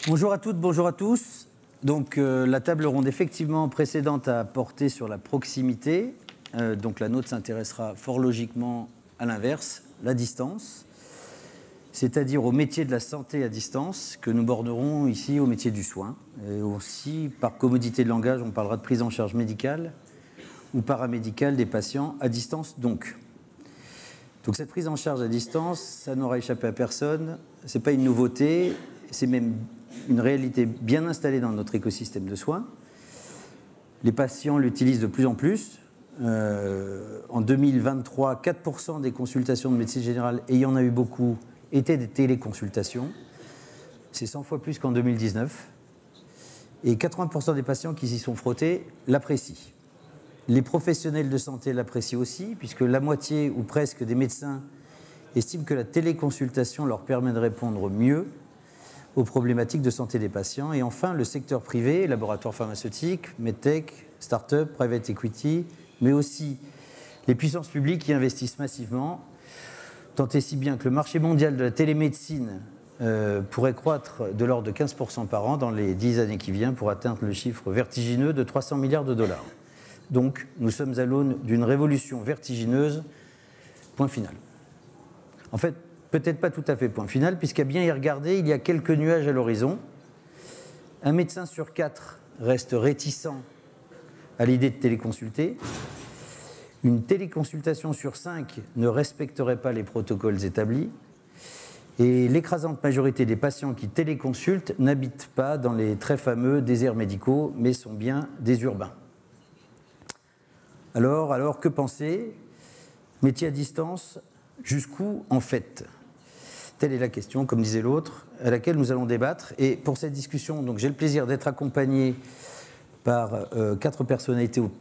Bonjour à toutes, bonjour à tous. Donc la table ronde effectivement précédente a porté sur la proximité. Donc la nôtre s'intéressera fort logiquement à l'inverse, la distance, c'est-à-dire au métier de la santé à distance que nous bornerons ici au métier du soin. Et aussi, par commodité de langage, on parlera de prise en charge médicale ou paramédicale des patients à distance donc. Donc cette prise en charge à distance, ça n'aura échappé à personne, ce n'est pas une nouveauté, c'est même une réalité bien installée dans notre écosystème de soins. Les patients l'utilisent de plus en plus. En 2023, 4% des consultations de médecine générale, et il y en a eu beaucoup, étaient des téléconsultations. C'est 100 fois plus qu'en 2019. Et 80% des patients qui s'y sont frottés l'apprécient. Les professionnels de santé l'apprécient aussi, puisque la moitié ou presque des médecins estiment que la téléconsultation leur permet de répondre mieux aux problématiques de santé des patients. Et enfin, le secteur privé, laboratoires pharmaceutiques, medtech, start-up, private equity, mais aussi les puissances publiques qui investissent massivement, tant et si bien que le marché mondial de la télémédecine pourrait croître de l'ordre de 15% par an dans les 10 années qui viennent pour atteindre le chiffre vertigineux de 300 milliards de dollars. Donc, nous sommes à l'aune d'une révolution vertigineuse, point final. En fait, peut-être pas tout à fait point final, puisqu'à bien y regarder, il y a quelques nuages à l'horizon. Un médecin sur 4 reste réticent à l'idée de téléconsulter. Une téléconsultation sur 5 ne respecterait pas les protocoles établis. Et l'écrasante majorité des patients qui téléconsultent n'habitent pas dans les très fameux déserts médicaux, mais sont bien des urbains. Alors, que penser? Métier à distance, jusqu'où en fait? Telle est la question, comme disait l'autre, à laquelle nous allons débattre. Et pour cette discussion, donc, j'ai le plaisir d'être accompagné par 4 personnalités aux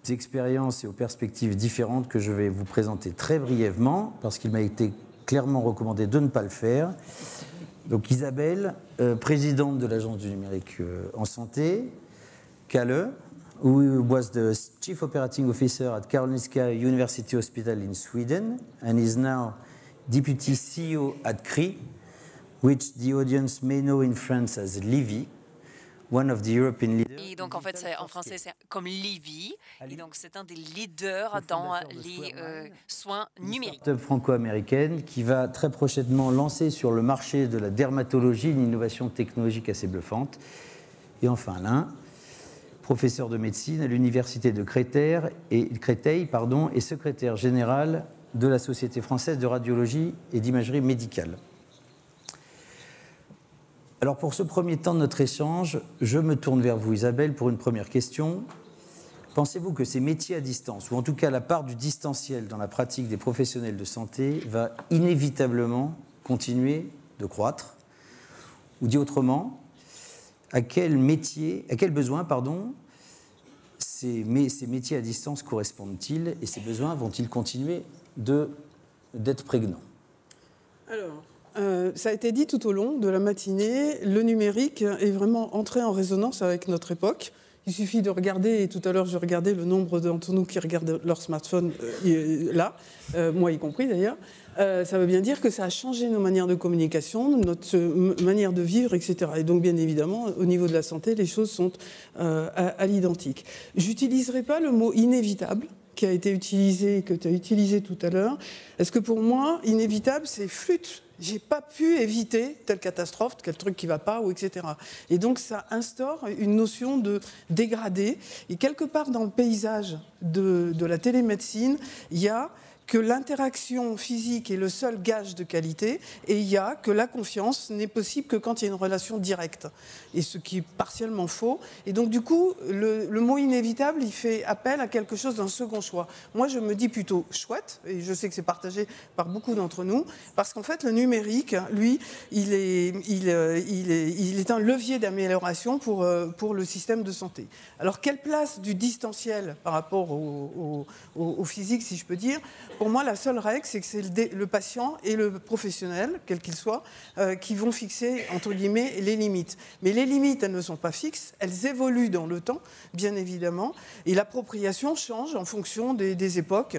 expériences et aux perspectives différentes que je vais vous présenter très brièvement, parce qu'il m'a été clairement recommandé de ne pas le faire. Donc Isabelle, présidente de l'Agence du numérique en santé, Kalle, who was the Chief Operating Officer at Karolinska University Hospital in Sweden and is now Deputy CEO at CRI, which the audience may know in France as Livy, one of the European leaders. Et donc en fait, en français, c'est comme Livy, et donc c'est un des leaders dans les soins numériques. Une start-up franco-américaine qui va très prochainement lancer sur le marché de la dermatologie une innovation technologique assez bluffante. Et enfin l'un, professeur de médecine à l'université de Créteil, et secrétaire général de la Société française de radiologie et d'imagerie médicale. Alors pour ce premier temps de notre échange, je me tourne vers vous Isabelle pour une première question. Pensez-vous que ces métiers à distance, ou en tout cas la part du distanciel dans la pratique des professionnels de santé, va inévitablement continuer de croître? Ou dit autrement, à quel besoin ces métiers à distance correspondent-ils et ces besoins vont-ils continuer d'être prégnants? Alors, ça a été dit tout au long de la matinée, le numérique est vraiment entré en résonance avec notre époque. Il suffit de regarder, et tout à l'heure je regardais le nombre d'entre nous qui regardent leur smartphone là, moi y compris d'ailleurs. Ça veut bien dire que ça a changé nos manières de communication, notre manière de vivre, etc. Et donc bien évidemment, au niveau de la santé, les choses sont à l'identique. J'utiliserai pas le mot inévitable qui a été utilisé, que tu as utilisé tout à l'heure. Est-ce que pour moi, inévitable, c'est flûte? J'ai pas pu éviter telle catastrophe, quel truc qui va pas, ou etc. Et donc ça instaure une notion de dégradé. Et quelque part dans le paysage de la télémédecine, il y a que l'interaction physique est le seul gage de qualité, et il y a que la confiance n'est possible que quand il y a une relation directe, et ce qui est partiellement faux. Et donc du coup, le mot inévitable, il fait appel à quelque chose d'un second choix. Moi, je me dis plutôt chouette, et je sais que c'est partagé par beaucoup d'entre nous, parce qu'en fait, le numérique, lui, il est un levier d'amélioration pour le système de santé. Alors, quelle place du distanciel par rapport au physique, si je peux dire? Pour moi, la seule règle, c'est que c'est le patient et le professionnel, quel qu'il soit, qui vont fixer, entre guillemets, les limites. Mais les limites, elles ne sont pas fixes, elles évoluent dans le temps, bien évidemment, et l'appropriation change en fonction des époques,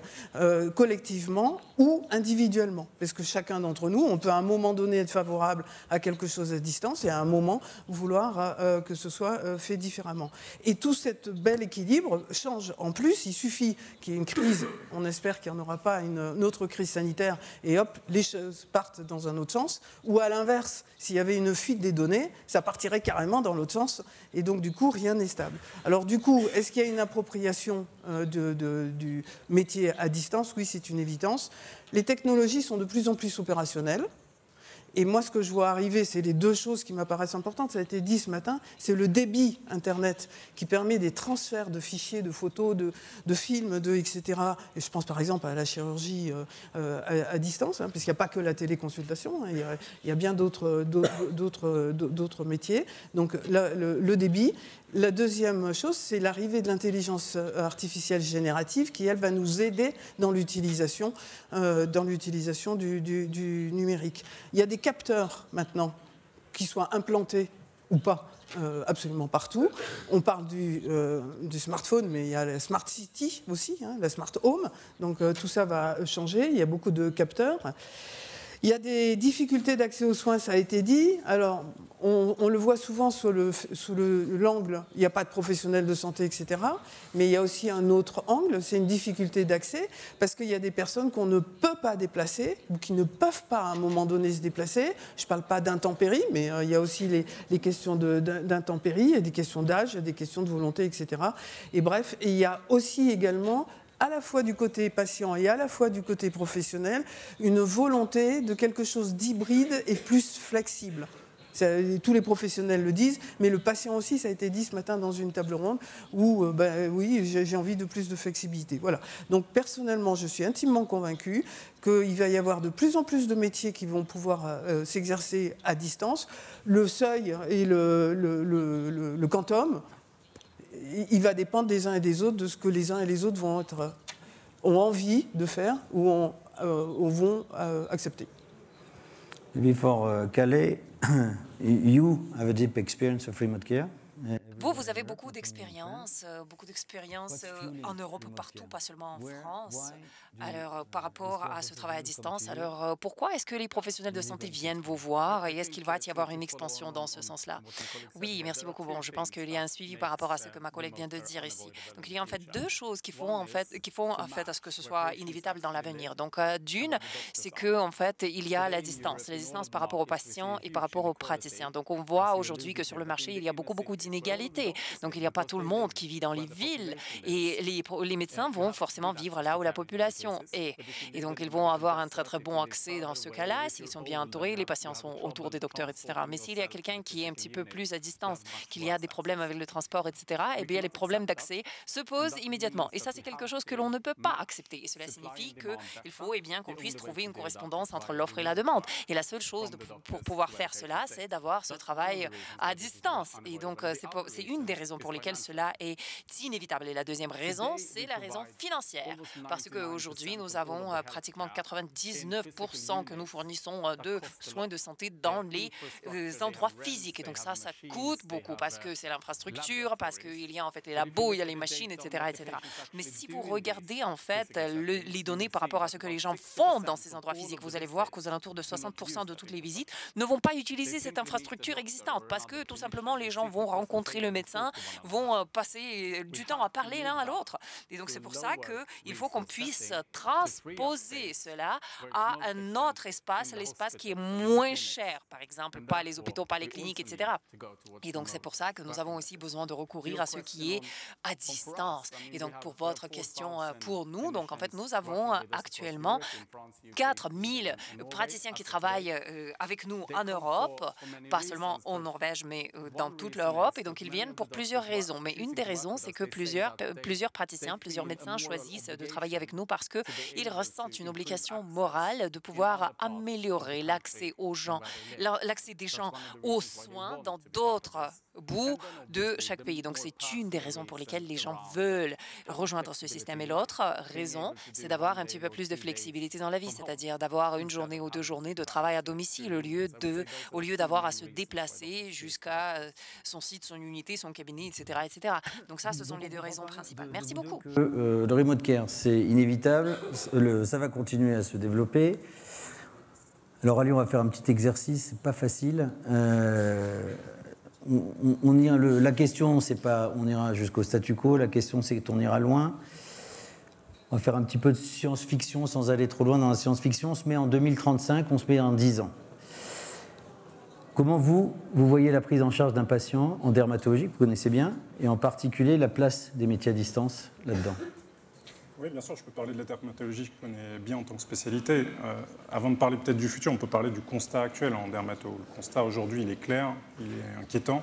collectivement ou individuellement. Parce que chacun d'entre nous, on peut à un moment donné être favorable à quelque chose à distance et à un moment vouloir que ce soit fait différemment. Et tout cet bel équilibre change. En plus, il suffit qu'il y ait une crise, on espère qu'il n'y en aura pas une autre crise sanitaire, et hop, les choses partent dans un autre sens. Ou à l'inverse, s'il y avait une fuite des données, ça partirait carrément dans l'autre sens, et donc du coup, rien n'est stable. Alors du coup, est-ce qu'il y a une appropriation du métier à distance? Oui, c'est une évidence. Les technologies sont de plus en plus opérationnelles. Et moi, ce que je vois arriver, c'est les deux choses qui m'apparaissent importantes. Ça a été dit ce matin, c'est le débit Internet qui permet des transferts de fichiers, de photos, de films, etc. Et je pense par exemple à la chirurgie à distance, hein, parce qu'il n'y a pas que la téléconsultation, hein, il y a bien d'autres métiers. Donc le débit. La deuxième chose, c'est l'arrivée de l'intelligence artificielle générative qui, elle, va nous aider dans l'utilisation du numérique. Il y a des capteurs maintenant qui soient implantés ou pas absolument partout. On parle du smartphone, mais il y a la Smart City aussi, hein, la Smart Home. Donc tout ça va changer. Il y a beaucoup de capteurs. Il y a des difficultés d'accès aux soins, ça a été dit. Alors, on le voit souvent sous l'angle, il n'y a pas de professionnels de santé, etc. Mais il y a aussi un autre angle, c'est une difficulté d'accès, parce qu'il y a des personnes qu'on ne peut pas déplacer, ou qui ne peuvent pas à un moment donné se déplacer. Je ne parle pas d'intempéries, mais il y a aussi les questions d'intempéries, il y a des questions d'âge, il y a des questions de volonté, etc. Et bref, et il y a aussi également, à la fois du côté patient et à la fois du côté professionnel, une volonté de quelque chose d'hybride et plus flexible. Tous les professionnels le disent, mais le patient aussi, ça a été dit ce matin dans une table ronde, où oui, j'ai envie de plus de flexibilité. Voilà. Donc personnellement, je suis intimement convaincue qu'il va y avoir de plus en plus de métiers qui vont pouvoir s'exercer à distance. Le seuil et le quantum, il va dépendre des uns et des autres, de ce que les uns et les autres ont envie de faire ou vont accepter. Before Calais, you have a deep experience of remote care. Vous avez beaucoup d'expérience en Europe partout, pas seulement en France. Alors, par rapport à ce travail à distance, alors pourquoi est-ce que les professionnels de santé viennent vous voir et est-ce qu'il va y avoir une expansion dans ce sens-là? Oui, merci beaucoup. Bon, je pense qu'il y a un suivi par rapport à ce que ma collègue vient de dire ici. Donc, il y a en fait deux choses qui font en fait à ce que ce soit inévitable dans l'avenir. Donc, d'une, c'est que en fait, il y a la distance par rapport aux patients et par rapport aux praticiens. Donc, on voit aujourd'hui que sur le marché, il y a beaucoup d'inégalités. Donc, il n'y a pas tout le monde qui vit dans les villes et les médecins vont forcément vivre là où la population est. Et donc, ils vont avoir un très bon accès dans ce cas-là, s'ils sont bien entourés, les patients sont autour des docteurs, etc. Mais s'il y a quelqu'un qui est un petit peu plus à distance, qu'il y a des problèmes avec le transport, etc., eh bien, les problèmes d'accès se posent immédiatement. Et ça, c'est quelque chose que l'on ne peut pas accepter. Et cela signifie qu'il faut qu'on puisse trouver une correspondance entre l'offre et la demande. Et la seule chose pour pouvoir faire cela, c'est d'avoir ce travail à distance. Et donc, c'est une des raisons pour lesquelles cela est inévitable. Et la deuxième raison, c'est la raison financière. Parce qu'aujourd'hui, nous avons pratiquement 99% que nous fournissons de soins de santé dans les endroits physiques. Et donc ça coûte beaucoup parce que c'est l'infrastructure, parce qu'il y a en fait les labos, il y a les machines, etc., etc. Mais si vous regardez en fait les données par rapport à ce que les gens font dans ces endroits physiques, vous allez voir qu'aux alentours de 60% de toutes les visites ne vont pas utiliser cette infrastructure existante parce que tout simplement les gens vont rencontrer le médecin, vont passer du temps à parler l'un à l'autre. Et donc c'est pour ça qu'il faut qu'on puisse transposer cela à un autre espace, l'espace qui est moins cher, par exemple, pas les hôpitaux, pas les cliniques, etc. Et donc c'est pour ça que nous avons aussi besoin de recourir à ce qui est à distance. Et donc pour votre question, pour nous, donc en fait nous avons actuellement 4000 praticiens qui travaillent avec nous en Europe, pas seulement en Norvège, mais dans toute l'Europe. Et donc ils viennent viennent pour plusieurs raisons, mais une des raisons, c'est que plusieurs praticiens, plusieurs médecins choisissent de travailler avec nous parce qu'ils ressentent une obligation morale de pouvoir améliorer l'accès aux gens, l'accès des gens aux soins dans d'autres bouts de chaque pays. Donc, c'est une des raisons pour lesquelles les gens veulent rejoindre ce système. Et l'autre raison, c'est d'avoir un petit peu plus de flexibilité dans la vie, c'est-à-dire d'avoir une journée ou 2 journées de travail à domicile au lieu d'avoir à se déplacer jusqu'à son site, son unité, son cabinet, etc., etc. Donc ça, ce sont les 2 raisons principales. Merci beaucoup. Le remote care, c'est inévitable, ça va continuer à se développer. Alors Ali, on va faire un petit exercice, c'est pas facile. La question, c'est pas on ira jusqu'au statu quo, la question c'est qu'on ira loin. On va faire un petit peu de science-fiction sans aller trop loin dans la science-fiction. On se met en 2035, on se met en 10 ans. Comment vous voyez la prise en charge d'un patient en dermatologie, que vous connaissez bien, et en particulier la place des métiers à distance là-dedans? Oui, bien sûr, je peux parler de la dermatologie que je connais bien en tant que spécialité. Avant de parler peut-être du futur, on peut parler du constat actuel en dermato. Le constat aujourd'hui, il est clair, il est inquiétant.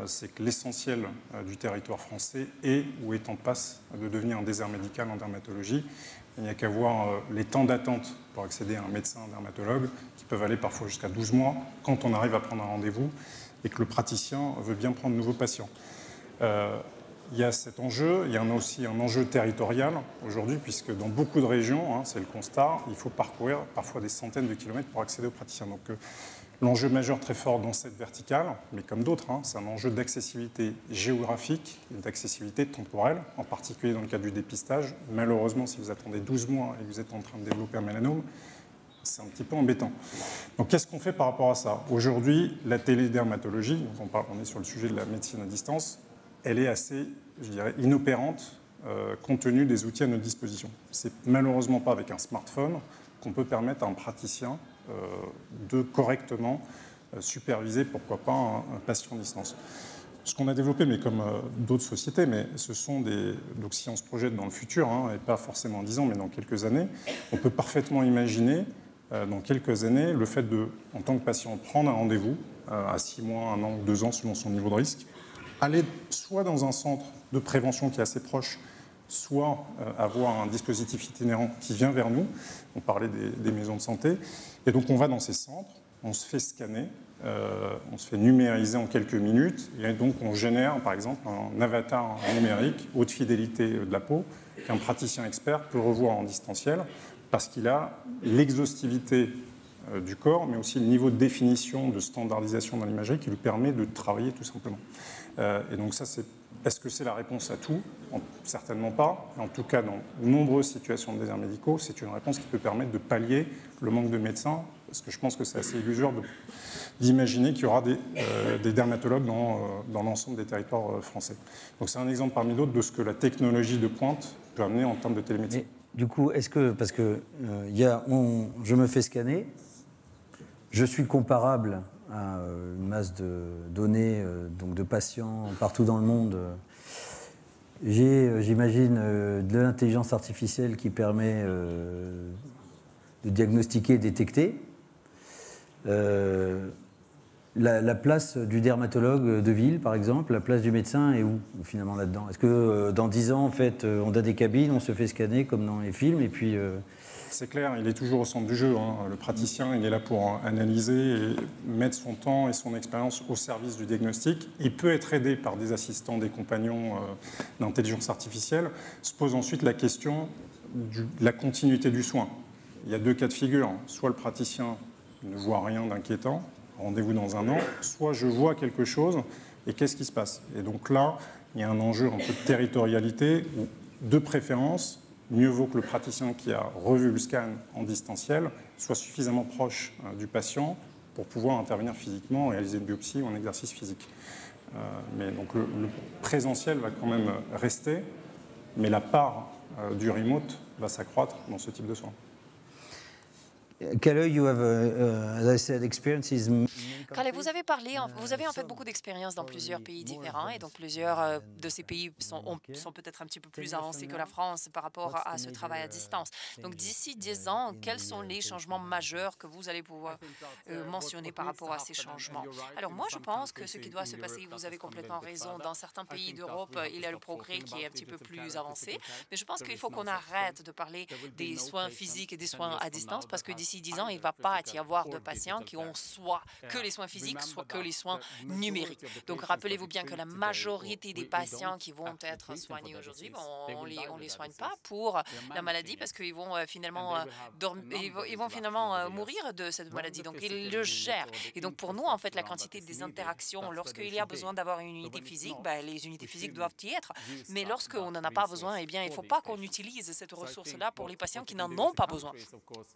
C'est que l'essentiel du territoire français est ou est en passe de devenir un désert médical en dermatologie. Il n'y a qu'à voir les temps d'attente pour accéder à un médecin, un dermatologue, qui peuvent aller parfois jusqu'à 12 mois quand on arrive à prendre un rendez-vous et que le praticien veut bien prendre de nouveaux patients. Il y a cet enjeu, il y a aussi un enjeu territorial aujourd'hui, puisque dans beaucoup de régions, c'est le constat, il faut parcourir parfois des centaines de kilomètres pour accéder aux praticiens. Donc l'enjeu majeur très fort dans cette verticale, mais comme d'autres, c'est un enjeu d'accessibilité géographique et d'accessibilité temporelle, en particulier dans le cadre du dépistage. Malheureusement, si vous attendez 12 mois et que vous êtes en train de développer un mélanome, c'est un petit peu embêtant. Donc qu'est-ce qu'on fait par rapport à ça? Aujourd'hui, la télédermatologie, donc on est sur le sujet de la médecine à distance, elle est assez, je dirais, inopérante compte tenu des outils à notre disposition. C'est malheureusement pas avec un smartphone qu'on peut permettre à un praticien de correctement superviser, pourquoi pas, un patient à distance. Ce qu'on a développé, mais comme d'autres sociétés, mais ce sont donc si on se projette dans le futur, et pas forcément en 10 ans, mais dans quelques années, on peut parfaitement imaginer dans quelques années le fait de, en tant que patient, prendre un rendez-vous à 6 mois, 1 an ou 2 ans selon son niveau de risque, aller soit dans un centre de prévention qui est assez proche, soit avoir un dispositif itinérant qui vient vers nous. On parlait des maisons de santé. Et donc on va dans ces centres, on se fait scanner, on se fait numériser en quelques minutes, et donc on génère par exemple un avatar numérique haute fidélité de la peau qu'un praticien expert peut revoir en distanciel parce qu'il a l'exhaustivité du corps, mais aussi le niveau de définition, de standardisation dans l'imagerie qui lui permet de travailler tout simplement. Et donc ça, est-ce que c'est la réponse à tout? Certainement pas. En tout cas, dans de nombreuses situations de déserts médicaux, c'est une réponse qui peut permettre de pallier le manque de médecins, parce que je pense que c'est assez illusoire d'imaginer qu'il y aura des dermatologues dans l'ensemble des territoires français. Donc c'est un exemple parmi d'autres de ce que la technologie de pointe peut amener en termes de télémédecine. Et du coup, parce que je me fais scanner, je suis comparable à une masse de données, donc de patients partout dans le monde. J'imagine, de l'intelligence artificielle qui permet de diagnostiquer et détecter. La place du dermatologue de ville, par exemple, la place du médecin est où, finalement, là-dedans? Est-ce que dans 10 ans, en fait, on a des cabines, on se fait scanner comme dans les films, et puis... C'est clair, il est toujours au centre du jeu. Le praticien, il est là pour analyser et mettre son temps et son expérience au service du diagnostic. Il peut être aidé par des assistants, des compagnons d'intelligence artificielle. Se pose ensuite la question de la continuité du soin. Il y a 2 cas de figure. Soit le praticien ne voit rien d'inquiétant, rendez-vous dans 1 an, soit je vois quelque chose et qu'est-ce qui se passe? Et donc là, il y a un enjeu un peu de territorialité ou de préférence. Mieux vaut que le praticien qui a revu le scan en distanciel soit suffisamment proche du patient pour pouvoir intervenir physiquement, réaliser une biopsie ou un exercice physique. Mais donc le présentiel va quand même rester, mais la part du remote va s'accroître dans ce type de soins. Kalle, you have, as I said, experiences in many Kale, vous avez parlé, vous avez en fait beaucoup d'expérience dans plusieurs pays différents et donc plusieurs de ces pays sont peut-être un petit peu plus avancés que la France par rapport à ce travail à distance. Donc d'ici 10 ans, quels sont les changements majeurs que vous allez pouvoir mentionner par rapport à ces changements? Alors moi, je pense que ce qui doit se passer, vous avez complètement raison, dans certains pays d'Europe, il y a le progrès qui est un petit peu plus avancé, mais je pense qu'il faut qu'on arrête de parler des soins physiques et des soins à distance parce que d'ici 10 ans, il ne va pas y avoir de patients qui ont soit que les soins physiques, soit que les soins numériques. Donc, rappelez-vous bien que la majorité des patients qui vont être soignés aujourd'hui, on les soigne pas pour la maladie parce qu'ils vont finalement mourir de cette maladie. Donc, ils le gèrent. Et donc, pour nous, en fait, la quantité des interactions, lorsqu'il y a besoin d'avoir une unité physique, les unités physiques doivent y être. Mais lorsqu'on n'en a pas besoin, eh bien, il ne faut pas qu'on utilise cette ressource-là pour les patients qui n'en ont pas besoin.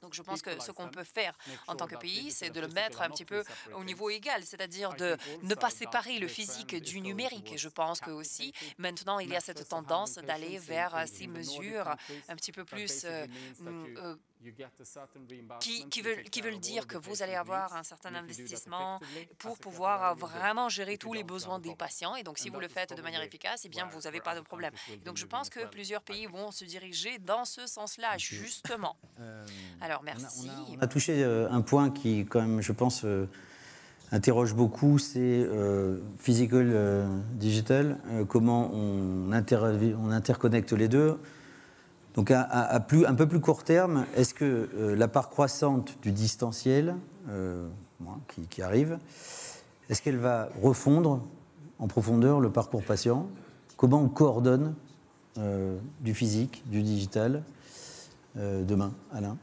Donc, je pense que ce qu'on peut faire en tant que pays, c'est de le mettre un petit peu au niveau égal, c'est-à-dire de ne pas séparer le physique du numérique. Et je pense que aussi, maintenant, il y a cette tendance d'aller vers ces mesures un petit peu plus qui veulent dire que vous allez avoir un certain investissement pour pouvoir vraiment gérer tous les besoins des patients. Et donc, si vous le faites de manière efficace, eh bien, vous n'avez pas de problème. Donc, je pense que plusieurs pays vont se diriger dans ce sens-là, justement. Alors, merci. On a touché un point qui, quand même, je pense, interroge beaucoup, c'est physical, digital, comment on interconnecte les deux. Donc, un peu plus court terme, est-ce que la part croissante du distanciel qui arrive, est-ce qu'elle va refondre en profondeur le parcours patient? Comment on coordonne du physique, du digital demain, Alain?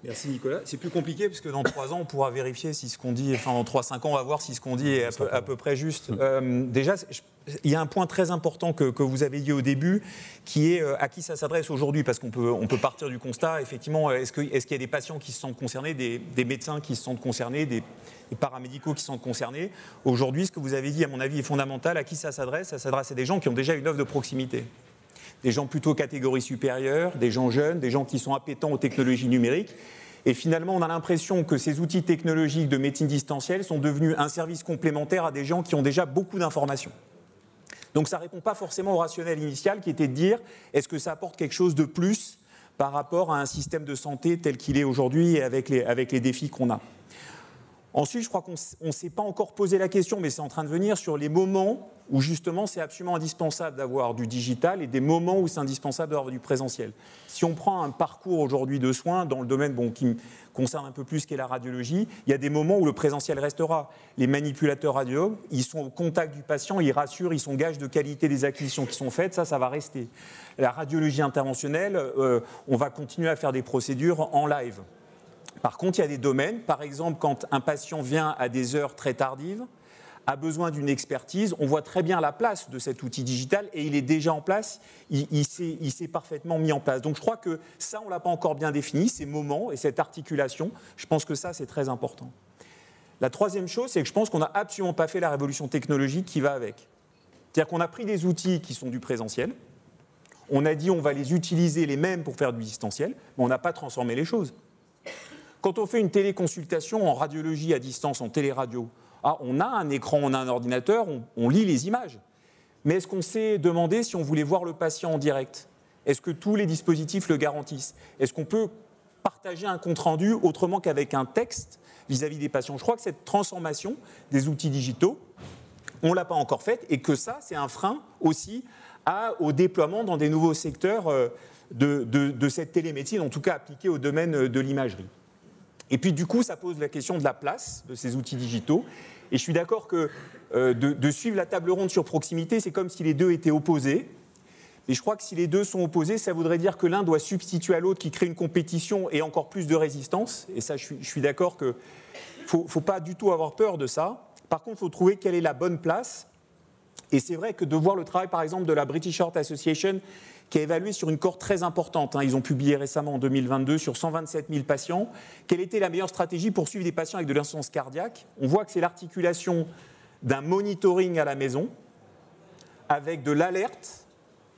Merci Nicolas. C'est plus compliqué parce que dans 3 ans, on pourra vérifier si ce qu'on dit, enfin dans 3-5 ans, on va voir si ce qu'on dit est à peu près juste. Déjà, il y a un point très important que vous avez dit au début, qui est à qui ça s'adresse aujourd'hui, parce qu'on peut partir du constat, effectivement, est-ce qu'il y a des patients qui se sentent concernés, des médecins qui se sentent concernés, des paramédicaux qui se sentent concernés. Aujourd'hui, ce que vous avez dit, à mon avis, est fondamental. À qui ça s'adresse? Ça s'adresse à des gens qui ont déjà une offre de proximité. Des gens plutôt catégorie supérieure, des gens jeunes, des gens qui sont appétents aux technologies numériques. Et finalement, on a l'impression que ces outils technologiques de médecine distancielle sont devenus un service complémentaire à des gens qui ont déjà beaucoup d'informations. Donc ça ne répond pas forcément au rationnel initial qui était de dire est-ce que ça apporte quelque chose de plus par rapport à un système de santé tel qu'il est aujourd'hui et avec les défis qu'on a. Ensuite, je crois qu'on ne s'est pas encore posé la question, mais c'est en train de venir sur les moments où justement c'est absolument indispensable d'avoir du digital et des moments où c'est indispensable d'avoir du présentiel. Si on prend un parcours aujourd'hui de soins dans le domaine qui me concerne un peu plus qu'est la radiologie, il y a des moments où le présentiel restera. Les manipulateurs radiologues, ils sont au contact du patient, ils rassurent, ils sont gages de qualité des acquisitions qui sont faites, ça va rester. La radiologie interventionnelle, on va continuer à faire des procédures en live. Par contre, il y a des domaines, par exemple, quand un patient vient à des heures très tardives, a besoin d'une expertise, on voit très bien la place de cet outil digital et il est déjà en place, il s'est parfaitement mis en place. Donc je crois que ça, on ne l'a pas encore bien défini, ces moments et cette articulation, je pense que ça, c'est très important. La troisième chose, c'est que je pense qu'on n'a absolument pas fait la révolution technologique qui va avec. C'est-à-dire qu'on a pris des outils qui sont du présentiel, on a dit on va les utiliser les mêmes pour faire du distanciel, mais on n'a pas transformé les choses. Quand on fait une téléconsultation en radiologie à distance, en téléradio, on a un écran, on a un ordinateur, on lit les images. Mais est-ce qu'on s'est demandé si on voulait voir le patient en direct? Est-ce que tous les dispositifs le garantissent? Est-ce qu'on peut partager un compte-rendu autrement qu'avec un texte vis-à-vis des patients? Je crois que cette transformation des outils digitaux, on ne l'a pas encore faite et que ça, c'est un frein aussi au déploiement dans des nouveaux secteurs de cette télémédecine, en tout cas appliquée au domaine de l'imagerie. Et puis du coup, ça pose la question de la place de ces outils digitaux. Et je suis d'accord que de suivre la table ronde sur proximité, c'est comme si les deux étaient opposés. Mais je crois que si les deux sont opposés, ça voudrait dire que l'un doit substituer à l'autre, qui crée une compétition et encore plus de résistance. Et ça, je suis d'accord qu'il ne faut pas du tout avoir peur de ça. Par contre, il faut trouver quelle est la bonne place. Et c'est vrai que de voir le travail, par exemple, de la British Heart Association, qui a évalué sur une cohorte très importante. Ils ont publié récemment en 2022 sur 127 000 patients. Quelle était la meilleure stratégie pour suivre des patients avec de l'insuffisance cardiaque? On voit que c'est l'articulation d'un monitoring à la maison avec de l'alerte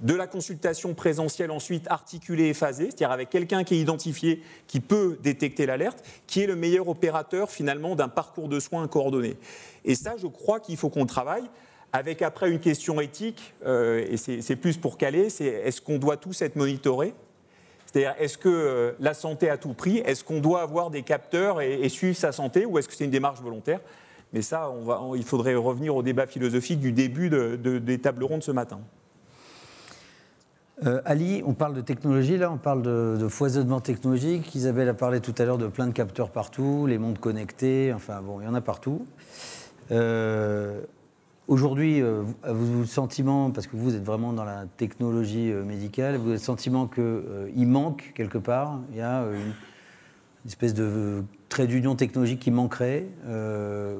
de la consultation présentielle ensuite articulée et phasée, c'est-à-dire avec quelqu'un qui est identifié, qui peut détecter l'alerte, qui est le meilleur opérateur finalement d'un parcours de soins coordonné. Et ça, je crois qu'il faut qu'on travaille avec après une question éthique, et c'est plus pour caler, c'est est-ce qu'on doit tous être monitorés ? C'est-à-dire, est-ce que la santé à tout prix, est-ce qu'on doit avoir des capteurs et suivre sa santé, ou est-ce que c'est une démarche volontaire ? Mais ça, il faudrait revenir au débat philosophique du début des tables rondes ce matin. Ali, on parle de technologie, là, on parle de foisonnement technologique. Isabelle a parlé tout à l'heure de plein de capteurs partout, les montres connectées, enfin bon, il y en a partout. Aujourd'hui, vous le sentiment, parce que vous êtes vraiment dans la technologie médicale, vous avez le sentiment qu'il manque quelque part, il y a une espèce de trait d'union technologique qui manquerait,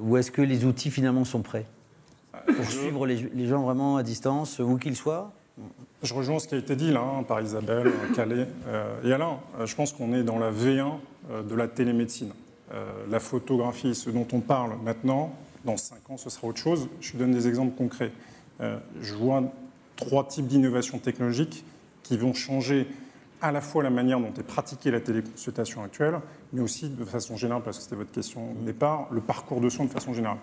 ou est-ce que les outils finalement sont prêts pour suivre les gens vraiment à distance, où qu'ils soient ? Je rejoins ce qui a été dit là par Isabelle, Calais et Alain. Je pense qu'on est dans la V1 de la télémédecine. La photographie, ce dont on parle maintenant, dans 5 ans, ce sera autre chose. Je vous donne des exemples concrets. Je vois 3 types d'innovations technologiques qui vont changer à la fois la manière dont est pratiquée la téléconsultation actuelle, mais aussi de façon générale, parce que c'était votre question au départ, le parcours de soins de façon générale.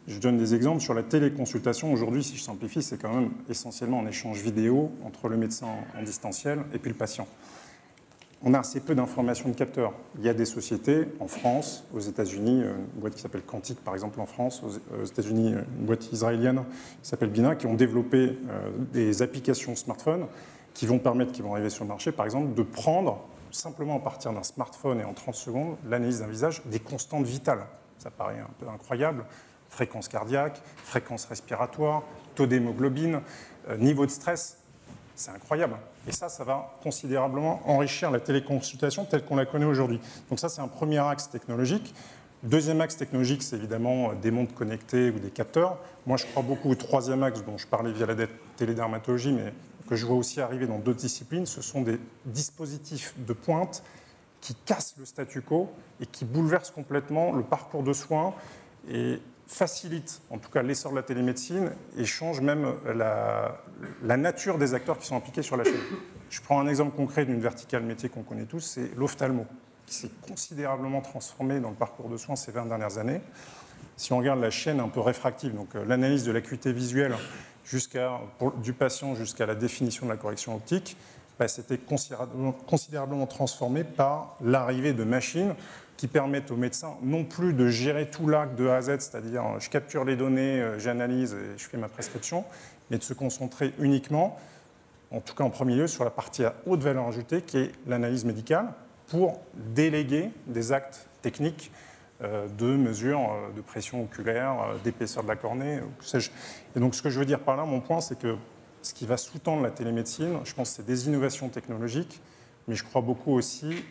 Je donne des exemples sur la téléconsultation. Aujourd'hui, si je simplifie, c'est quand même essentiellement un échange vidéo entre le médecin en distanciel et puis le patient. On a assez peu d'informations de capteurs. Il y a des sociétés en France, aux États-Unis, une boîte qui s'appelle Quantique par exemple en France, aux États-Unis, une boîte israélienne qui s'appelle Bina, qui ont développé des applications smartphone qui vont arriver sur le marché, par exemple, de prendre simplement à partir d'un smartphone et en 30 secondes l'analyse d'un visage des constantes vitales. Ça paraît un peu incroyable. Fréquence cardiaque, fréquence respiratoire, taux d'hémoglobine, niveau de stress, c'est incroyable. Et ça va considérablement enrichir la téléconsultation telle qu'on la connaît aujourd'hui. Donc ça, c'est un premier axe technologique. Deuxième axe technologique, c'est évidemment des montres connectées ou des capteurs. Moi, je crois beaucoup au troisième axe dont je parlais via la télédermatologie, mais que je vois aussi arriver dans d'autres disciplines. Ce sont des dispositifs de pointe qui cassent le statu quo et qui bouleversent complètement le parcours de soins et facilite en tout cas l'essor de la télémédecine et change même la nature des acteurs qui sont impliqués sur la chaîne. Je prends un exemple concret d'une verticale métier qu'on connaît tous, c'est l'ophtalmo, qui s'est considérablement transformé dans le parcours de soins ces 20 dernières années. Si on regarde la chaîne un peu réfractive, donc l'analyse de l'acuité visuelle du patient jusqu'à la définition de la correction optique, c'était considérablement transformé par l'arrivée de machines qui permettent aux médecins non plus de gérer tout l'acte de A à Z, c'est-à-dire je capture les données, j'analyse et je fais ma prescription, mais de se concentrer uniquement, en tout cas en premier lieu, sur la partie à haute valeur ajoutée qui est l'analyse médicale pour déléguer des actes techniques de mesure de pression oculaire, d'épaisseur de la cornée, que sais-je. Et donc ce que je veux dire par là, mon point, c'est que ce qui va sous-tendre la télémédecine, je pense que c'est des innovations technologiques, mais je crois beaucoup aussi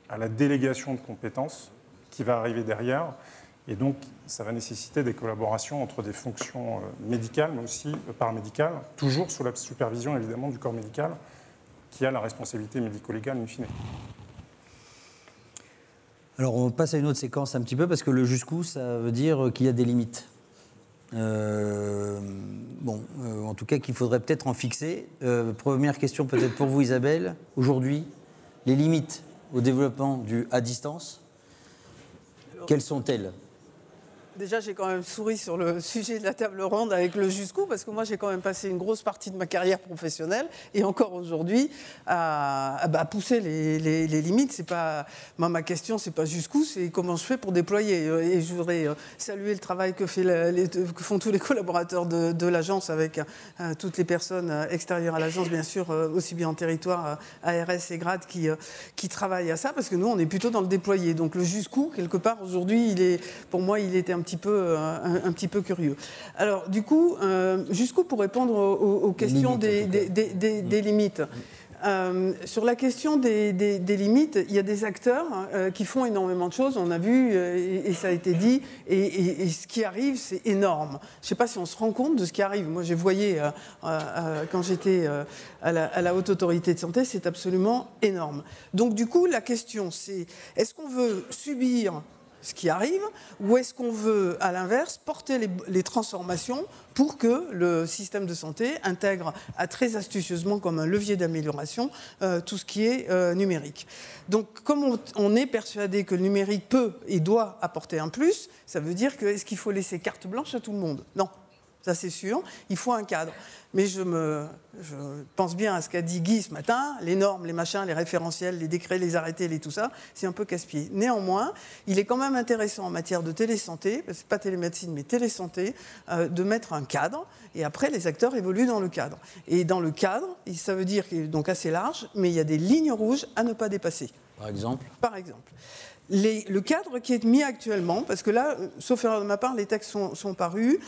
à la délégation de compétences qui va arriver derrière. Et donc, ça va nécessiter des collaborations entre des fonctions médicales, mais aussi paramédicales, toujours sous la supervision, évidemment, du corps médical, qui a la responsabilité médico-légale, in fine. Alors, on passe à une autre séquence un petit peu, parce que le jusqu'où, ça veut dire qu'il y a des limites. En tout cas, qu'il faudrait peut-être en fixer. Première question peut-être pour vous, Isabelle. Aujourd'hui, les limites au développement du à distance, quelles sont-elles ? Déjà, j'ai quand même souri sur le sujet de la table ronde avec le jusqu'où, parce que moi, j'ai quand même passé une grosse partie de ma carrière professionnelle, et encore aujourd'hui, à pousser les limites. C'est pas, ma question, c'est pas jusqu'où, c'est comment je fais pour déployer. Et je voudrais saluer le travail que font tous les collaborateurs de l'agence, avec toutes les personnes extérieures à l'agence, bien sûr, aussi bien en territoire, ARS et GRAD, qui travaillent à ça, parce que nous, on est plutôt dans le déployer. Donc le jusqu'où, quelque part, aujourd'hui, pour moi, il était un petit peu curieux. Alors, du coup, jusqu'où pour répondre aux questions des limites. Sur la question des limites, il y a des acteurs qui font énormément de choses, on a vu, et ça a été dit, et ce qui arrive, c'est énorme. Je ne sais pas si on se rend compte de ce qui arrive. Moi, j'ai voyé, quand j'étais à la Haute Autorité de Santé, c'est absolument énorme. Donc, du coup, la question, c'est, est-ce qu'on veut subir ce qui arrive, ou est-ce qu'on veut, à l'inverse, porter les transformations pour que le système de santé intègre très astucieusement comme un levier d'amélioration tout ce qui est numérique. Donc, comme on est persuadé que le numérique peut et doit apporter un plus, ça veut dire que est-ce qu'il faut laisser carte blanche à tout le monde? Non. Ça, c'est sûr. Il faut un cadre. Mais je pense bien à ce qu'a dit Guy ce matin. Les normes, les machins, les référentiels, les décrets, les arrêtés, tout ça, c'est un peu casse-pied. Néanmoins, il est quand même intéressant en matière de télésanté, ce n'est pas télémédecine, mais télésanté, de mettre un cadre. Et après, les acteurs évoluent dans le cadre. Et dans le cadre, ça veut dire qu'il est donc assez large, mais il y a des lignes rouges à ne pas dépasser. Par exemple ? Par exemple. Le cadre qui est mis actuellement, parce que là, sauf erreur de ma part, les textes sont parus,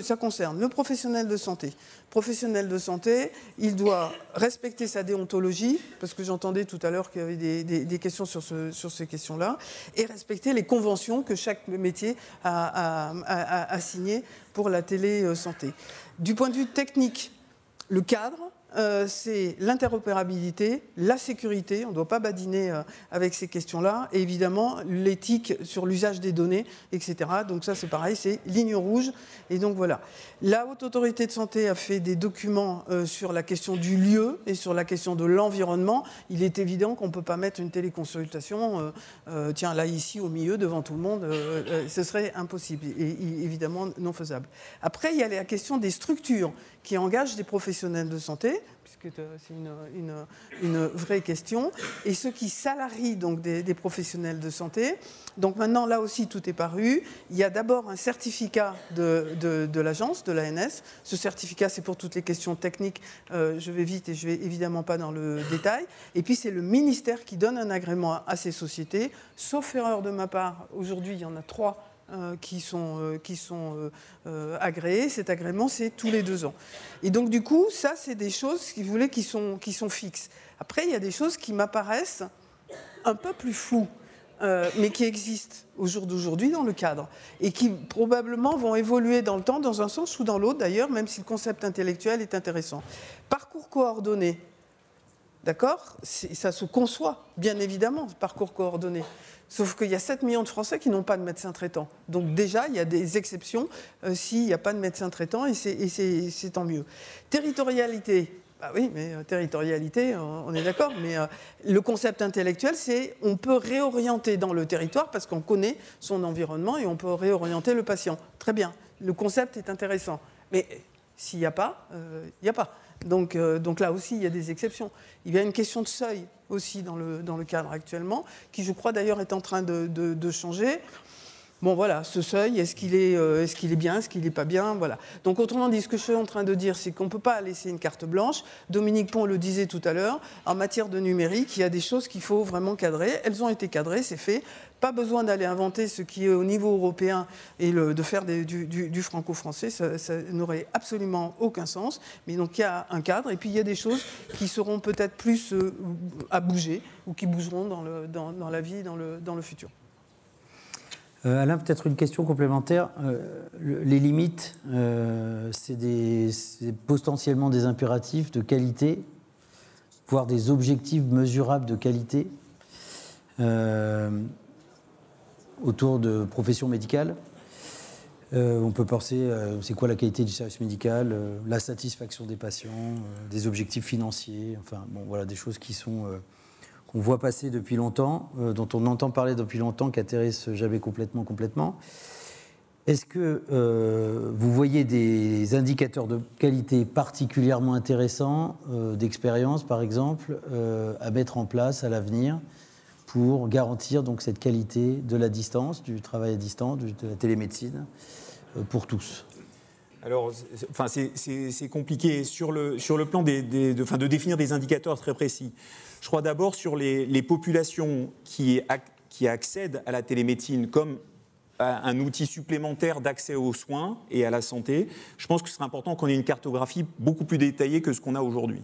ça concerne le professionnel de santé. Professionnel de santé, il doit respecter sa déontologie, parce que j'entendais tout à l'heure qu'il y avait des questions sur ces questions-là, et respecter les conventions que chaque métier a signées pour la télé-santé. Du point de vue technique, le cadre, c'est l'interopérabilité, la sécurité, on ne doit pas badiner avec ces questions-là, et évidemment l'éthique sur l'usage des données, etc. Donc ça c'est pareil, c'est ligne rouge, et donc voilà. La Haute Autorité de Santé a fait des documents sur la question du lieu et sur la question de l'environnement. Il est évident qu'on ne peut pas mettre une téléconsultation, tiens là ici au milieu devant tout le monde, ce serait impossible, et évidemment non faisable. Après il y a la question des structures qui engagent des professionnels de santé, puisque c'est une vraie question, et ceux qui salarient donc des professionnels de santé. Donc maintenant, là aussi, tout est paru. Il y a d'abord un certificat de l'agence, de l'ANS. Ce certificat, c'est pour toutes les questions techniques. Je vais vite et je ne vais évidemment pas dans le détail. Et puis, c'est le ministère qui donne un agrément à ces sociétés. Sauf erreur de ma part, aujourd'hui, il y en a 3 qui sont agréés. Cet agrément, c'est tous les 2 ans. Et donc, du coup, ça, c'est des choses, si vous voulez, qui sont fixes. Après, il y a des choses qui m'apparaissent un peu plus floues, mais qui existent au jour d'aujourd'hui dans le cadre, et qui probablement vont évoluer dans le temps, dans un sens ou dans l'autre, d'ailleurs, même si le concept intellectuel est intéressant. Parcours coordonné. D'accord ? Ça se conçoit, bien évidemment, ce parcours coordonné. Sauf qu'il y a 7 millions de Français qui n'ont pas de médecin traitant. Donc déjà, il y a des exceptions s'il n'y a pas de médecin traitant, et c'est tant mieux. Territorialité. Bah oui, mais territorialité, on est d'accord, mais le concept intellectuel, c'est on peut réorienter dans le territoire parce qu'on connaît son environnement et on peut réorienter le patient. Très bien, le concept est intéressant. Mais s'il n'y a pas, il n'y a pas. Donc là aussi, il y a des exceptions. Il y a une question de seuil aussi dans le cadre actuellement, qui je crois d'ailleurs est en train de changer. Bon voilà, ce seuil, est-ce qu'il est bien, est-ce qu'il n'est pas bien, voilà. Donc autrement dit, ce que je suis en train de dire, c'est qu'on ne peut pas laisser une carte blanche. Dominique Pont le disait tout à l'heure, en matière de numérique, il y a des choses qu'il faut vraiment cadrer. Elles ont été cadrées, c'est fait. Pas besoin d'aller inventer ce qui est au niveau européen et de faire du franco-français, ça n'aurait absolument aucun sens. Mais donc il y a un cadre, et puis il y a des choses qui seront peut-être plus à bouger, ou qui bougeront dans la vie, dans le futur. Alain, peut-être une question complémentaire. Les limites, c'est potentiellement des impératifs de qualité, voire des objectifs mesurables de qualité autour de professions médicales. On peut penser, c'est quoi la qualité du service médical, la satisfaction des patients, des objectifs financiers, enfin, bon, voilà, des choses qui sont... qu'on voit passer depuis longtemps, dont on entend parler depuis longtemps, qui atterrissent jamais complètement. Est-ce que vous voyez des indicateurs de qualité particulièrement intéressants, d'expérience par exemple, à mettre en place à l'avenir pour garantir donc cette qualité de la distance, du travail à distance, de la télémédecine, pour tous ? Alors, c'est compliqué sur le plan de définir des indicateurs très précis. Je crois d'abord sur les populations qui accèdent à la télémédecine comme à un outil supplémentaire d'accès aux soins et à la santé. Je pense que ce serait important qu'on ait une cartographie beaucoup plus détaillée que ce qu'on a aujourd'hui.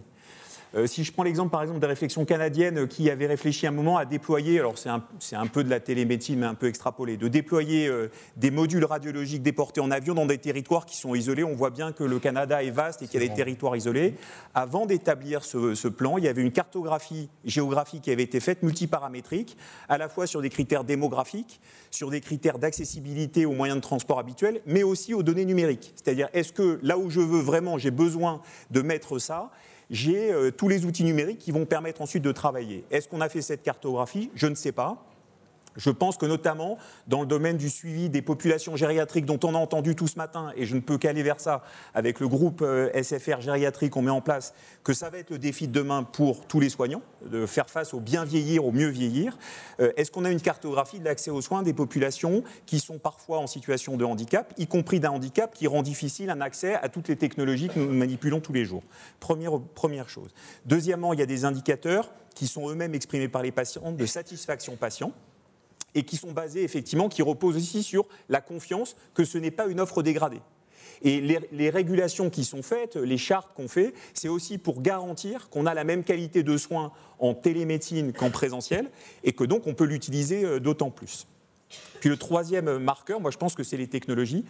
Si je prends l'exemple, par exemple, des réflexions canadiennes qui avaient réfléchi un moment à déployer, alors c'est un peu de la télémédecine, mais un peu extrapolé, de déployer des modules radiologiques déportés en avion dans des territoires qui sont isolés. On voit bien que le Canada est vaste et qu'il y a des territoires isolés. Avant d'établir ce plan, il y avait une cartographie géographique qui avait été faite, multiparamétrique, à la fois sur des critères démographiques, sur des critères d'accessibilité aux moyens de transport habituels, mais aussi aux données numériques. C'est-à-dire, est-ce que là où je veux vraiment, j'ai besoin de mettre ça, j'ai tous les outils numériques qui vont permettre ensuite de travailler. Est-ce qu'on a fait cette cartographie ? Je ne sais pas. Je pense que notamment dans le domaine du suivi des populations gériatriques dont on a entendu tout ce matin, et je ne peux qu'aller vers ça avec le groupe SFR gériatrie qu'on met en place, que ça va être le défi de demain pour tous les soignants, de faire face au bien vieillir, au mieux vieillir. Est-ce qu'on a une cartographie de l'accès aux soins des populations qui sont parfois en situation de handicap, y compris d'un handicap qui rend difficile un accès à toutes les technologies que nous manipulons tous les jours ? Première chose. Deuxièmement, il y a des indicateurs qui sont eux-mêmes exprimés par les patients de satisfaction patient, et qui sont basés, effectivement, qui reposent aussi sur la confiance que ce n'est pas une offre dégradée. Et les régulations qui sont faites, les chartes qu'on fait, c'est aussi pour garantir qu'on a la même qualité de soins en télémédecine qu'en présentiel, et que donc on peut l'utiliser d'autant plus. Puis le troisième marqueur, moi je pense que c'est les technologies.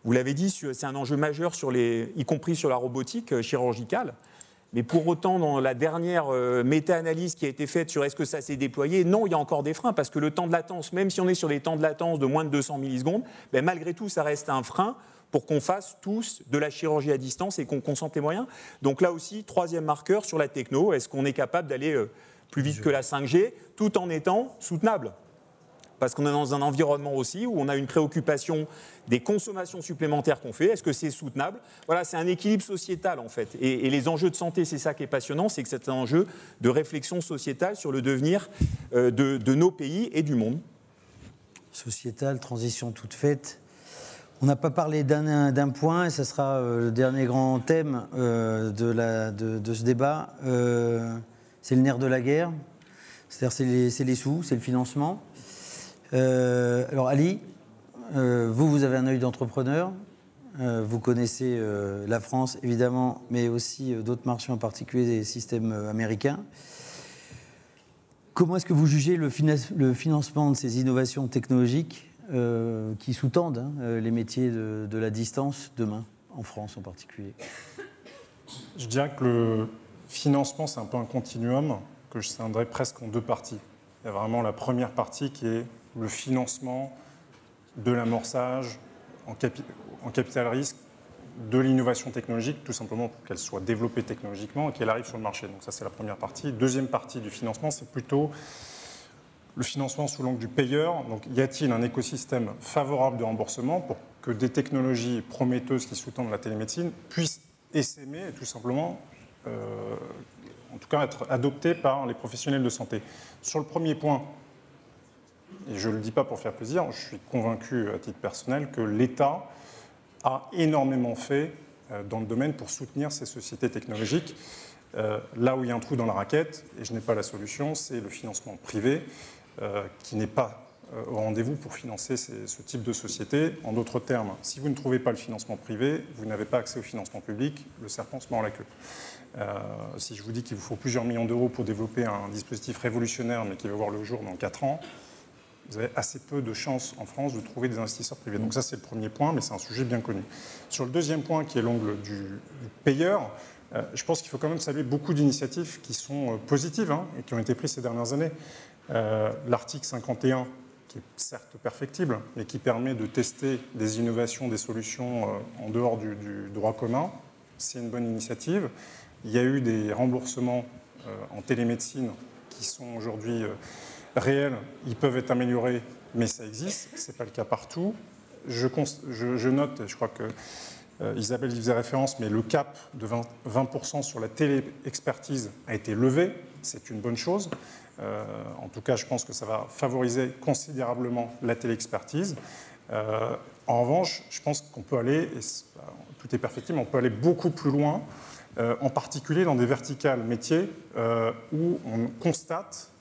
Vous l'avez dit, c'est un enjeu majeur, y compris sur la robotique chirurgicale. Mais pour autant, dans la dernière méta-analyse qui a été faite sur est-ce que ça s'est déployé, non, il y a encore des freins, parce que le temps de latence, même si on est sur des temps de latence de moins de 200 millisecondes, ben malgré tout, ça reste un frein pour qu'on fasse tous de la chirurgie à distance et qu'on concentre les moyens. Donc là aussi, troisième marqueur sur la techno, est-ce qu'on est capable d'aller plus vite que la 5G, tout en étant soutenable ? Parce qu'on est dans un environnement aussi où on a une préoccupation des consommations supplémentaires qu'on fait. Est-ce que c'est soutenable ? Voilà, c'est un équilibre sociétal en fait. Et les enjeux de santé, c'est ça qui est passionnant, c'est que c'est un enjeu de réflexion sociétale sur le devenir de nos pays et du monde. Sociétale, transition toute faite. On n'a pas parlé d'un point, et ce sera le dernier grand thème de ce débat. C'est le nerf de la guerre. C'est-à-dire c'est les sous, c'est le financement. Alors Ali, vous avez un œil d'entrepreneur, vous connaissez la France évidemment, mais aussi d'autres marchés, en particulier des systèmes américains. Comment est-ce que vous jugez le financement de ces innovations technologiques qui sous-tendent les métiers de la distance demain, en France en particulier ? Je dirais que le financement, c'est un peu un continuum que je scindrais presque en deux parties. Il y a vraiment la première partie qui est le financement de l'amorçage en capital risque de l'innovation technologique, tout simplement pour qu'elle soit développée technologiquement et qu'elle arrive sur le marché. Donc ça, c'est la première partie. Deuxième partie du financement, c'est plutôt le financement sous l'angle du payeur. Donc y a-t-il un écosystème favorable de remboursement pour que des technologies prometteuses qui sous-tendent la télémédecine puissent essaimer et tout simplement, en tout cas, être adoptées par les professionnels de santé. Sur le premier point, et je ne le dis pas pour faire plaisir, je suis convaincu à titre personnel que l'État a énormément fait dans le domaine pour soutenir ces sociétés technologiques. Là où il y a un trou dans la raquette, et je n'ai pas la solution, c'est le financement privé qui n'est pas au rendez-vous pour financer ce type de société. En d'autres termes, si vous ne trouvez pas le financement privé, vous n'avez pas accès au financement public, le serpent se mord la queue. Si je vous dis qu'il vous faut plusieurs millions d'euros pour développer un dispositif révolutionnaire, mais qui va voir le jour dans 4 ans, vous avez assez peu de chances en France de trouver des investisseurs privés. Donc ça, c'est le premier point, mais c'est un sujet bien connu. Sur le deuxième point, qui est l'angle du payeur, je pense qu'il faut quand même saluer beaucoup d'initiatives qui sont positives et qui ont été prises ces dernières années. L'article 51, qui est certes perfectible, mais qui permet de tester des innovations, des solutions en dehors du droit commun, c'est une bonne initiative. Il y a eu des remboursements en télémédecine qui sont aujourd'hui réels, ils peuvent être améliorés, mais ça existe, ce n'est pas le cas partout. Je note, je crois que Isabelle y faisait référence, mais le cap de 20% sur la télé-expertise a été levé, c'est une bonne chose. En tout cas, je pense que ça va favoriser considérablement la télé-expertise. En revanche, je pense qu'on peut aller, et tout est perfectible, mais on peut aller beaucoup plus loin, en particulier dans des verticales métiers où on constate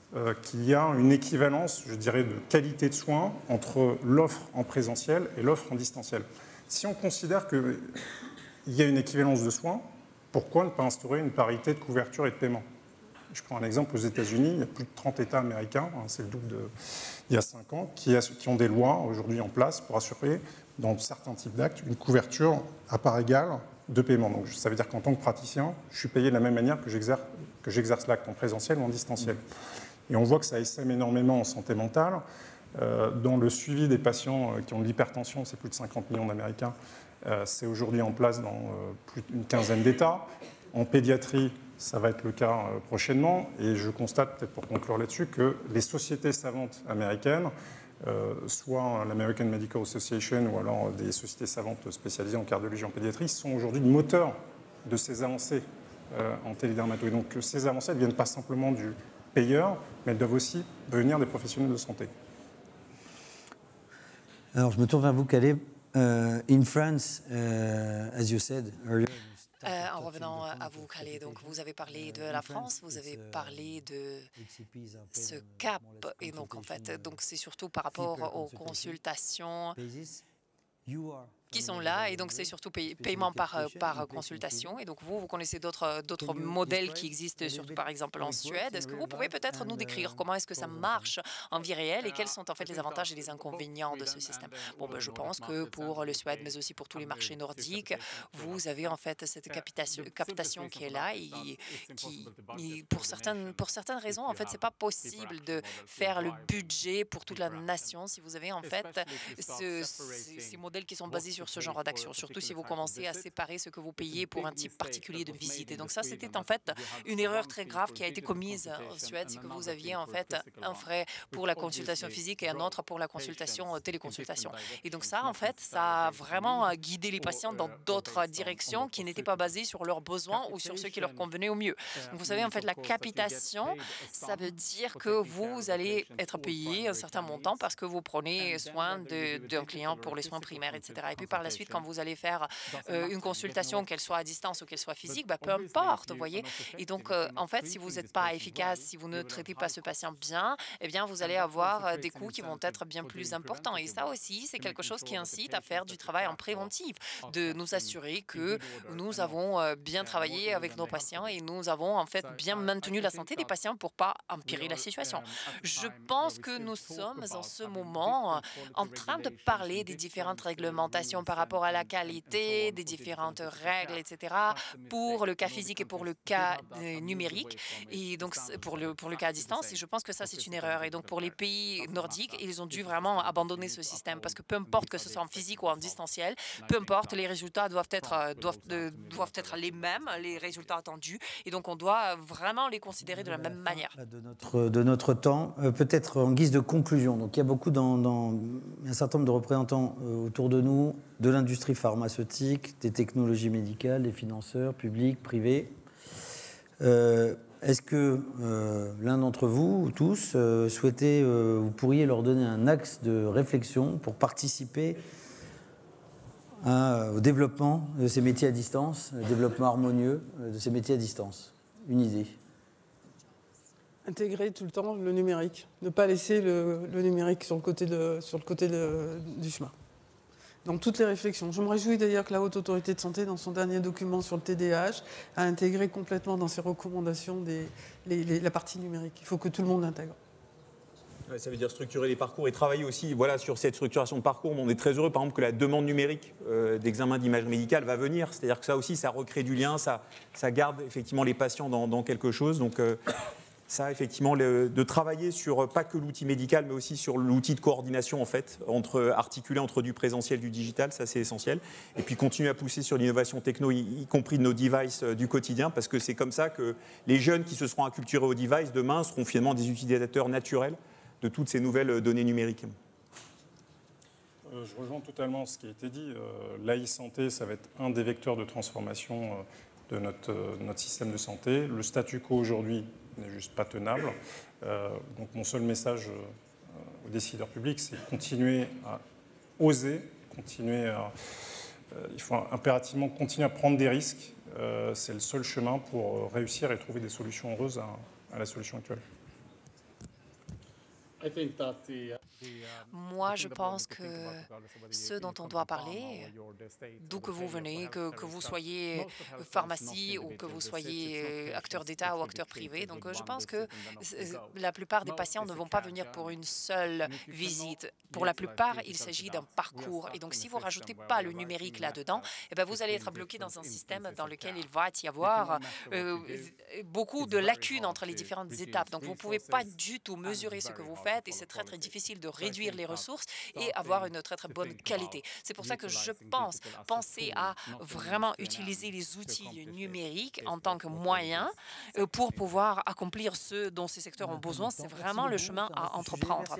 qu'il y a une équivalence, je dirais, de qualité de soins entre l'offre en présentiel et l'offre en distanciel. Si on considère qu'il y a une équivalence de soins, pourquoi ne pas instaurer une parité de couverture et de paiement? Je prends un exemple, aux États-Unis, il y a plus de 30 États américains, c'est le double d'il y a 5 ans, qui ont des lois aujourd'hui en place pour assurer, dans certains types d'actes, une couverture à part égale de paiement. Donc ça veut dire qu'en tant que praticien, je suis payé de la même manière que j'exerce l'acte en présentiel ou en distanciel. Et on voit que ça essaime énormément en santé mentale. Dans le suivi des patients qui ont de l'hypertension, c'est plus de 50 millions d'Américains, c'est aujourd'hui en place dans plus d'une quinzaine d'États. En pédiatrie, ça va être le cas prochainement. Et je constate, peut-être pour conclure là-dessus, que les sociétés savantes américaines, soit l'American Medical Association ou alors des sociétés savantes spécialisées en cardiologie et en pédiatrie, sont aujourd'hui le moteur de ces avancées en télédermato. Et donc ces avancées ne viennent pas simplement du payeur, mais elles doivent aussi venir des professionnels de santé. Alors je me tourne vers vous, Caleb. In France, as you said earlier, en revenant à vous, Calais, donc vous avez parlé de la France, vous avez parlé de ce cap, et donc en fait, donc c'est surtout par rapport aux consultations qui sont là, et donc c'est surtout paiement par consultation. Et donc vous connaissez d'autres modèles qui existent, surtout par exemple en Suède. Est-ce que vous pouvez peut-être nous décrire comment est-ce que ça marche en vie réelle et quels sont en fait les avantages et les inconvénients de ce système? Bon, je pense que pour le Suède, mais aussi pour tous les marchés nordiques, vous avez en fait cette captation qui est là et qui pour certaines raisons, en fait, c'est pas possible de faire le budget pour toute la nation si vous avez en fait ces modèles qui sont basés sur ce genre d'action, surtout si vous commencez à séparer ce que vous payez pour un type particulier de visite. Et donc ça, c'était en fait une erreur très grave qui a été commise en Suède, c'est que vous aviez en fait un frais pour la consultation physique et un autre pour la consultation téléconsultation. Et donc ça, en fait, ça a vraiment guidé les patients dans d'autres directions qui n'étaient pas basées sur leurs besoins ou sur ce qui leur convenait au mieux. Donc vous savez, en fait, la capitation, ça veut dire que vous allez être payé un certain montant parce que vous prenez soin d'un client pour les soins primaires, etc. Et puis par la suite, quand vous allez faire une consultation, qu'elle soit à distance ou qu'elle soit physique, peu importe, vous voyez. Et donc, en fait, si vous n'êtes pas efficace, si vous ne traitez pas ce patient bien, eh bien, vous allez avoir des coûts qui vont être bien plus importants. Et ça aussi, c'est quelque chose qui incite à faire du travail en préventif, de nous assurer que nous avons bien travaillé avec nos patients et nous avons en fait bien maintenu la santé des patients pour pas empirer la situation. Je pense que nous sommes en ce moment en train de parler des différentes réglementations par rapport à la qualité, des différentes règles, etc., pour le cas physique et pour le cas numérique, et donc pour le cas à distance. Et je pense que ça, c'est une erreur. Et donc, pour les pays nordiques, ils ont dû vraiment abandonner ce système parce que peu importe que ce soit en physique ou en distanciel, peu importe, les résultats doivent être les mêmes, les résultats attendus. Et donc, on doit vraiment les considérer de la même manière. De notre temps, peut-être en guise de conclusion. Donc, il y a beaucoup un certain nombre de représentants autour de nous, de l'industrie pharmaceutique, des technologies médicales, des financeurs publics, privés. Est-ce que l'un d'entre vous, ou tous, vous pourriez leur donner un axe de réflexion pour participer au développement de ces métiers à distance, au développement harmonieux de ces métiers à distance? Une idée? Intégrer tout le temps le numérique, ne pas laisser le numérique sur le côté du chemin. Dans toutes les réflexions. Je me réjouis d'ailleurs que la Haute Autorité de Santé, dans son dernier document sur le TDAH, a intégré complètement dans ses recommandations la partie numérique. Il faut que tout le monde l'intègre. Ouais, ça veut dire structurer les parcours et travailler aussi sur cette structuration de parcours. On est très heureux, par exemple, que la demande numérique d'examen d'image médicale va venir. C'est-à-dire que ça aussi, ça recrée du lien, ça garde effectivement les patients dans quelque chose. Donc, ça, effectivement, de travailler sur pas que l'outil médical, mais aussi sur l'outil de coordination, en fait, articulé entre du présentiel et du digital, ça c'est essentiel. Et puis continuer à pousser sur l'innovation techno, y compris de nos devices du quotidien, parce que c'est comme ça que les jeunes qui se seront acculturés aux devices demain seront finalement des utilisateurs naturels de toutes ces nouvelles données numériques. Je rejoins totalement ce qui a été dit. L'e-santé, ça va être un des vecteurs de transformation de notre système de santé. Le statu quo aujourd'hui n'est juste pas tenable. Donc mon seul message aux décideurs publics, c'est continuer à oser, il faut impérativement continuer à prendre des risques. C'est le seul chemin pour réussir et trouver des solutions heureuses à la solution actuelle. Moi, je pense que ce dont on doit parler, d'où que vous venez, que vous soyez pharmacie ou que vous soyez acteur d'État ou acteur privé, donc je pense que la plupart des patients ne vont pas venir pour une seule visite. Pour la plupart, il s'agit d'un parcours. Et donc, si vous ne rajoutez pas le numérique là-dedans, eh bien, vous allez être bloqué dans un système dans lequel il va y avoir beaucoup de lacunes entre les différentes étapes. Donc, vous ne pouvez pas du tout mesurer ce que vous faites et c'est très, très difficile de réduire les ressources et avoir une très, très bonne qualité. C'est pour ça que je pense, penser à vraiment utiliser les outils numériques en tant que moyen pour pouvoir accomplir ce dont ces secteurs ont besoin, c'est vraiment le chemin à entreprendre.